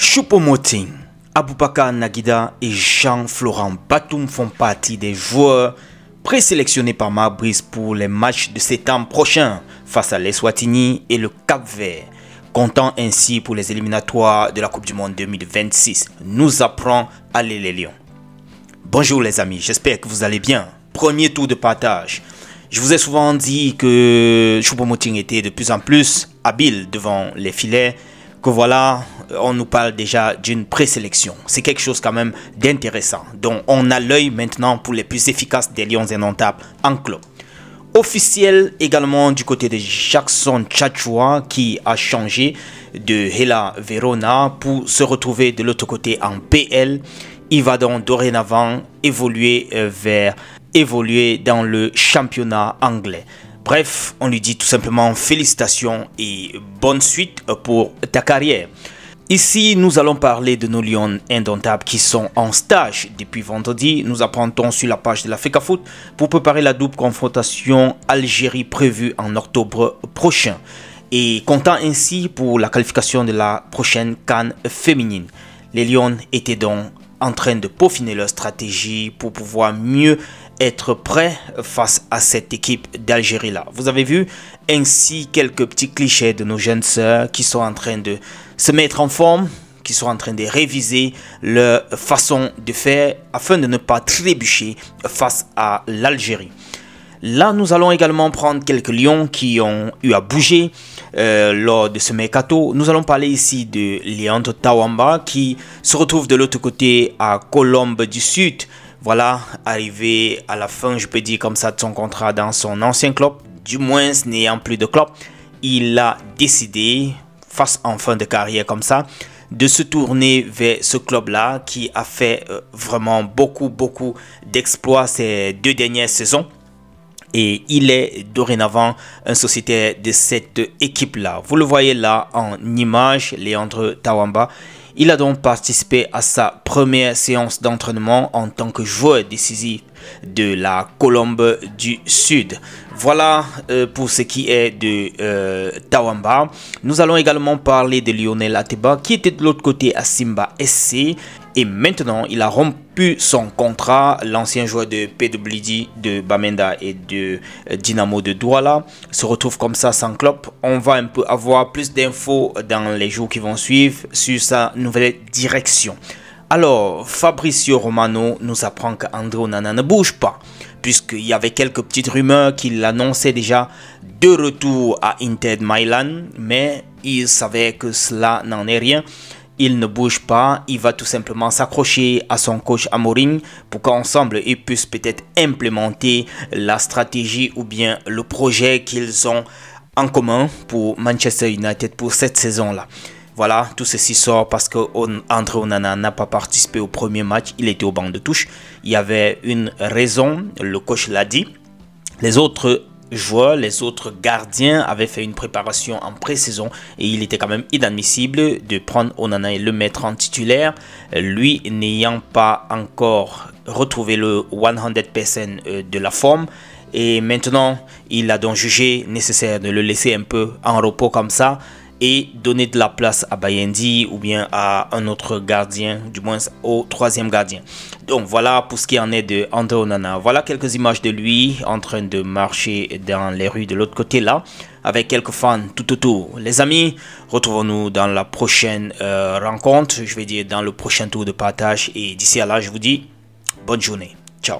Choupo-Moting, Aboubakar Naguida et Jean-Florent Batum font partie des joueurs présélectionnés par Marbrice pour les matchs de septembre prochain face à l'Eswatini et le Cap-Vert, comptant ainsi pour les éliminatoires de la Coupe du Monde 2026. Nous apprend aller les Lions. Bonjour les amis, j'espère que vous allez bien. Premier tour de partage. Je vous ai souvent dit que Choupo-Moting était de plus en plus habile devant les filets, que voilà, on nous parle déjà d'une présélection. C'est quelque chose quand même d'intéressant. Donc on a l'œil maintenant pour les plus efficaces des Lions indomptables en club. Officiel également du côté de Jackson Tchatchoua qui a changé de Hellas Verona pour se retrouver de l'autre côté en PL. Il va donc dorénavant évoluer dans le championnat anglais. Bref, on lui dit tout simplement félicitations et bonne suite pour ta carrière. Ici, nous allons parler de nos Lions indomptables qui sont en stage depuis vendredi. Nous apprendons sur la page de la FECAFOOT pour préparer la double confrontation Algérie prévue en octobre prochain et comptant ainsi pour la qualification de la prochaine CAN féminine. Les Lions étaient donc en train de peaufiner leur stratégie pour pouvoir mieux être prêts face à cette équipe d'Algérie là. Vous avez vu ainsi quelques petits clichés de nos jeunes sœurs qui sont en train de se mettre en forme, qui sont en train de réviser leur façon de faire afin de ne pas trébucher face à l'Algérie. Là, nous allons également prendre quelques lions qui ont eu à bouger lors de ce mercato. Nous allons parler ici de Leandro Tawamba qui se retrouve de l'autre côté à Colombe du Sud. Voilà, arrivé à la fin, je peux dire comme ça, de son contrat dans son ancien club. Du moins, n'ayant plus de club, il a décidé, face en fin de carrière comme ça, de se tourner vers ce club-là qui a fait vraiment beaucoup d'exploits ces 2 dernières saisons. Et il est dorénavant un sociétaire de cette équipe-là. Vous le voyez là en image, Leandro Tawamba. Il a donc participé à sa première séance d'entraînement en tant que joueur décisif de la Colombe du Sud. Voilà pour ce qui est de Tawamba. Nous allons également parler de Lionel Ateba qui était de l'autre côté à Simba SC. Et maintenant, il a rompu son contrat. L'ancien joueur de PWD de Bamenda et de Dynamo de Douala se retrouve comme ça sans club. On va un peu avoir plus d'infos dans les jours qui vont suivre sur sa nouvelle direction. Alors, Fabrizio Romano nous apprend qu'André Onana ne bouge pas, puisqu'il y avait quelques petites rumeurs qu'il annonçait déjà de retour à Inter Milan, mais il savait que cela n'en est rien. Il ne bouge pas, il va tout simplement s'accrocher à son coach Amorim pour qu'ensemble ils puissent peut-être implémenter la stratégie ou bien le projet qu'ils ont en commun pour Manchester United pour cette saison-là. Voilà, tout ceci sort parce que André Onana n'a pas participé au premier match, il était au banc de touche. Il y avait une raison, le coach l'a dit. Les autres joueurs, les autres gardiens avaient fait une préparation en pré-saison et il était quand même inadmissible de prendre Onana et le mettre en titulaire, lui n'ayant pas encore retrouvé le 100% de la forme. Et maintenant, il a donc jugé nécessaire de le laisser un peu en repos comme ça et donner de la place à Bayendi ou bien à un autre gardien, du moins au 3e gardien. Donc voilà pour ce qui en est de André Onana. Voilà quelques images de lui en train de marcher dans les rues de l'autre côté là, avec quelques fans tout autour. Les amis, retrouvons-nous dans la prochaine rencontre, je vais dire dans le prochain tour de partage. Et d'ici à là, je vous dis bonne journée. Ciao.